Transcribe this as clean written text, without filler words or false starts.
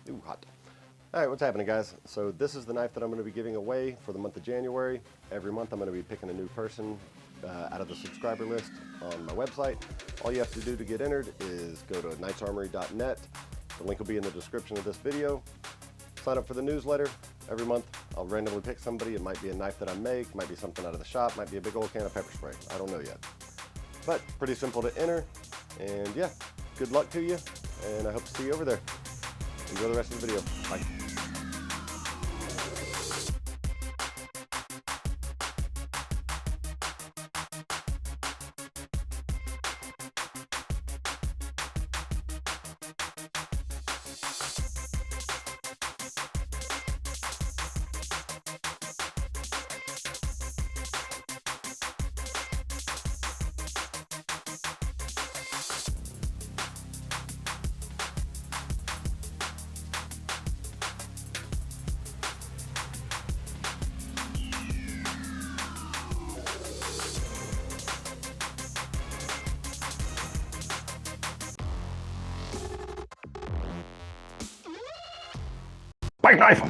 Ooh, hot. All right, what's happening, guys? So this is the knife that I'm going to be giving away for the month of January. Every month I'm going to be picking a new person out of the subscriber list on my website. All you have to do to get entered is go to knightsarmory.net. The link will be in the description of this video. Sign up for the newsletter. Every month I'll randomly pick somebody. It might be a knife that I make, might be something out of the shop, might be a big old can of pepper spray. I don't know yet. But pretty simple to enter. And yeah, good luck to you, and I hope to see you over there. Enjoy the rest of the video. Bye. Bite knife!